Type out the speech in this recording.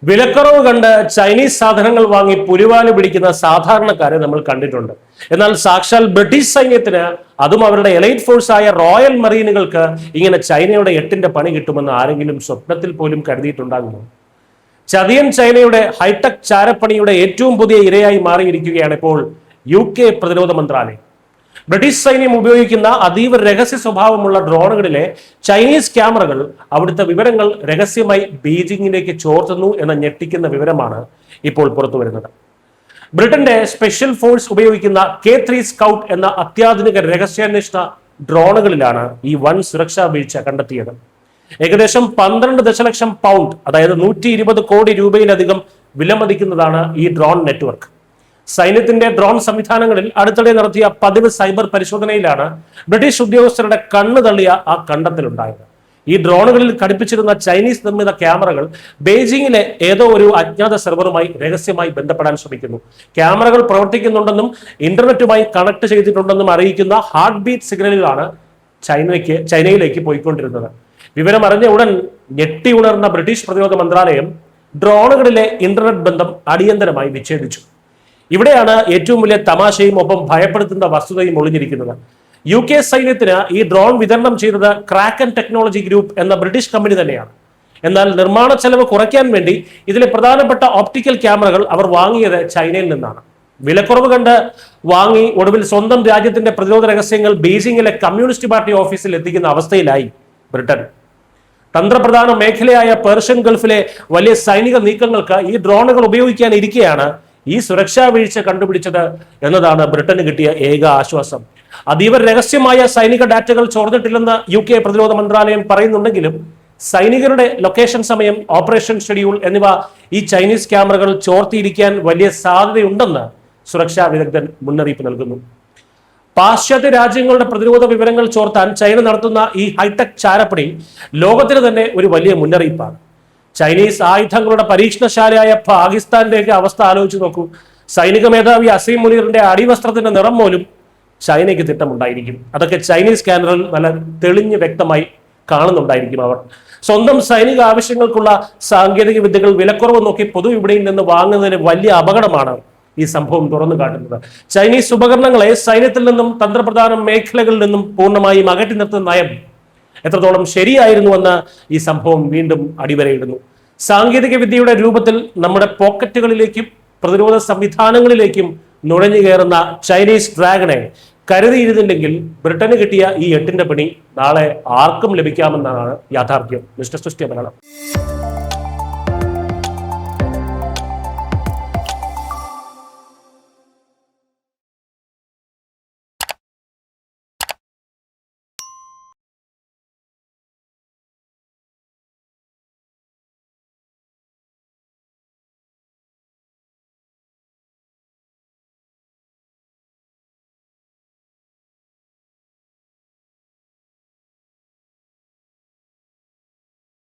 വിലക്കുറവ് കണ്ട് ചൈനീസ് സാധനങ്ങൾ വാങ്ങി പുലിവാല് പിടിക്കുന്ന സാധാരണക്കാരെ നമ്മൾ കണ്ടിട്ടുണ്ട്. എന്നാൽ സാക്ഷാൽ ബ്രിട്ടീഷ് സൈന്യത്തിന്, അതും അവരുടെ എലൈറ്റ് ഫോഴ്സ് ആയ റോയൽ മറീനുകൾക്ക് ഇങ്ങനെ ചൈനയുടെ എട്ടിന്റെ പണി കിട്ടുമെന്ന് ആരെങ്കിലും സ്വപ്നത്തിൽ പോലും കരുതിയിട്ടുണ്ടാകുമോ? ചതിയൻ ചൈനയുടെ ഹൈടെക് ചാരപ്പണിയുടെ ഏറ്റവും പുതിയ ഇരയായി മാറിയിരിക്കുകയാണ് ഇപ്പോൾ UK പ്രതിരോധ മന്ത്രാലയം. ബ്രിട്ടീഷ് സൈന്യം ഉപയോഗിക്കുന്ന അതീവ രഹസ്യ സ്വഭാവമുള്ള ഡ്രോണുകളിലെ ചൈനീസ് ക്യാമറകൾ അവിടുത്തെ വിവരങ്ങൾ രഹസ്യമായി ബീജിംഗിലേക്ക് ചോർത്തുന്നു എന്ന ഞെട്ടിക്കുന്ന വിവരമാണ് ഇപ്പോൾ പുറത്തു വരുന്നത്. ബ്രിട്ടന്റെ സ്പെഷ്യൽ ഫോഴ്സ് ഉപയോഗിക്കുന്ന K3 സ്കൗട്ട് എന്ന അത്യാധുനിക രഹസ്യാന്വേഷണ ഡ്രോണുകളിലാണ് ഈ വൻ സുരക്ഷാ വീഴ്ച കണ്ടെത്തിയത്. ഏകദേശം 12 ദശലക്ഷം പൗണ്ട്, അതായത് 120 കോടി രൂപയിലധികം വിലമതിക്കുന്നതാണ് ഈ ഡ്രോൺ നെറ്റ്വർക്ക്. സൈന്യത്തിന്റെ ഡ്രോൺ സംവിധാനങ്ങളിൽ അടുത്തിടെ നടത്തിയ പതിവ് സൈബർ പരിശോധനയിലാണ് ബ്രിട്ടീഷ് ഉദ്യോഗസ്ഥരുടെ കണ്ണു തള്ളിയ ആ കണ്ടെത്തലുണ്ടായത്. ഈ ഡ്രോണുകളിൽ ഘടിപ്പിച്ചിരുന്ന ചൈനീസ് നിർമ്മിത ക്യാമറകൾ ബെയ്ജിങ്ങിലെ ഏതോ ഒരു അജ്ഞാത സെർവറുമായി രഹസ്യമായി ബന്ധപ്പെടാൻ ശ്രമിക്കുന്നു. ക്യാമറകൾ പ്രവർത്തിക്കുന്നുണ്ടെന്നും ഇന്റർനെറ്റുമായി കണക്ട് ചെയ്തിട്ടുണ്ടെന്നും അറിയിക്കുന്ന ഹാർട്ട് ബീറ്റ് സിഗ്നലുകളാണ് ചൈനയിലേക്ക് പോയിക്കൊണ്ടിരുന്നത്. വിവരം അറിഞ്ഞ ഉടൻ ഞെട്ടി ഉണർന്ന ബ്രിട്ടീഷ് പ്രതിരോധ മന്ത്രാലയം ഡ്രോണുകളിലെ ഇന്റർനെറ്റ് ബന്ധം അടിയന്തരമായി വിച്ഛേദിച്ചു. ഇവിടെയാണ് ഏറ്റവും വലിയ തമാശയും ഒപ്പം ഭയപ്പെടുത്തുന്ന വസ്തുതയും ഒളിഞ്ഞിരിക്കുന്നത്. UK സൈന്യത്തിന് ഈ ഡ്രോൺ വിതരണം ചെയ്തത് ക്രാക്കൻ ടെക്നോളജി ഗ്രൂപ്പ് എന്ന ബ്രിട്ടീഷ് കമ്പനി തന്നെയാണ്. എന്നാൽ നിർമ്മാണ ചെലവ് കുറയ്ക്കാൻ വേണ്ടി ഇതിലെ പ്രധാനപ്പെട്ട ഓപ്റ്റിക്കൽ ക്യാമറകൾ അവർ വാങ്ങിയത് ചൈനയിൽ നിന്നാണ്. വിലക്കുറവ് കണ്ട് വാങ്ങി ഒടുവിൽ സ്വന്തം രാജ്യത്തിന്റെ പ്രതിരോധ രഹസ്യങ്ങൾ ബീജിംഗിലെ കമ്മ്യൂണിസ്റ്റ് പാർട്ടി ഓഫീസിൽ എത്തിക്കുന്ന അവസ്ഥയിലായി ബ്രിട്ടൻ. തന്ത്രപ്രധാന മേഖലയായ പേർഷ്യൻ ഗൾഫിലെ വലിയ സൈനിക നീക്കങ്ങൾക്ക് ഈ ഡ്രോണുകൾ ഉപയോഗിക്കാൻ ഇരിക്കെയാണ് ഈ സുരക്ഷാ വീഴ്ച കണ്ടുപിടിച്ചത് എന്നതാണ് ബ്രിട്ടന് കിട്ടിയ ഏക ആശ്വാസം. അതീവ രഹസ്യമായ സൈനിക ഡാറ്റകൾ ചോർന്നിട്ടില്ലെന്ന് UK പ്രതിരോധ മന്ത്രാലയം പറയുന്നുണ്ടെങ്കിലും സൈനികരുടെ ലൊക്കേഷൻ സമയം, ഓപ്പറേഷൻ ഷെഡ്യൂൾ എന്നിവ ഈ ചൈനീസ് ക്യാമറകൾ ചോർത്തിയിരിക്കാൻ വലിയ സാധ്യതയുണ്ടെന്ന് സുരക്ഷാ വിദഗ്ധൻ മുന്നറിയിപ്പ് നൽകുന്നു. പാശ്ചാത്യ രാജ്യങ്ങളുടെ പ്രതിരോധ വിവരങ്ങൾ ചോർത്താൻ ചൈന നടത്തുന്ന ഈ ഹൈടെക് ചാരപ്പണി ലോകത്തിന് തന്നെ ഒരു വലിയ മുന്നറിയിപ്പാണ്. ചൈനീസ് ആയുധങ്ങളുടെ പരീക്ഷണശാലയായ പാകിസ്ഥാനിലേക്ക് അവസ്ഥ ആലോചിച്ച് നോക്കൂ. സൈനിക മേധാവി അസീം മുനീറിന്റെ അടിവസ്ത്രത്തിന്റെ നിറം പോലും ചൈനയ്ക്ക് തിട്ടമുണ്ടായിരിക്കും. അതൊക്കെ ചൈനീസ് സ്കാനറിൽ നല്ല തെളിഞ്ഞ് വ്യക്തമായി കാണുന്നുണ്ടായിരിക്കും. അവർ സ്വന്തം സൈനിക ആവശ്യങ്ങൾക്കുള്ള സാങ്കേതിക വിദ്യകൾ വിലക്കുറവ് നോക്കി പൊതുവിപണിയിൽ നിന്ന് വാങ്ങുന്നതിന് വലിയ അപകടമാണ് ഈ സംഭവം തുറന്നു കാട്ടുന്നത്. ചൈനീസ് ഉപകരണങ്ങളെ സൈന്യത്തിൽ നിന്നും തന്ത്രപ്രധാന മേഖലകളിൽ നിന്നും പൂർണ്ണമായും അകറ്റി നിർത്തുന്ന നയം എത്രത്തോളം ശരിയായിരുന്നുവെന്ന് ഈ സംഭവം വീണ്ടും അടിവരയിടുന്നു. സാങ്കേതിക വിദ്യയുടെ രൂപത്തിൽ നമ്മുടെ പോക്കറ്റുകളിലേക്കും പ്രതിരോധ സംവിധാനങ്ങളിലേക്കും നുഴഞ്ഞു കയറുന്ന ചൈനീസ് ഡ്രാഗനെ കരുതിയിരുന്നില്ലെങ്കിൽ ബ്രിട്ടന് കിട്ടിയ ഈ എട്ടിന്റെ പണി നാളെ ആർക്കും ലഭിക്കാമെന്നാണ് യാഥാർത്ഥ്യം. മിസ്റ്റർ സൃഷ്ടി മലയാളം.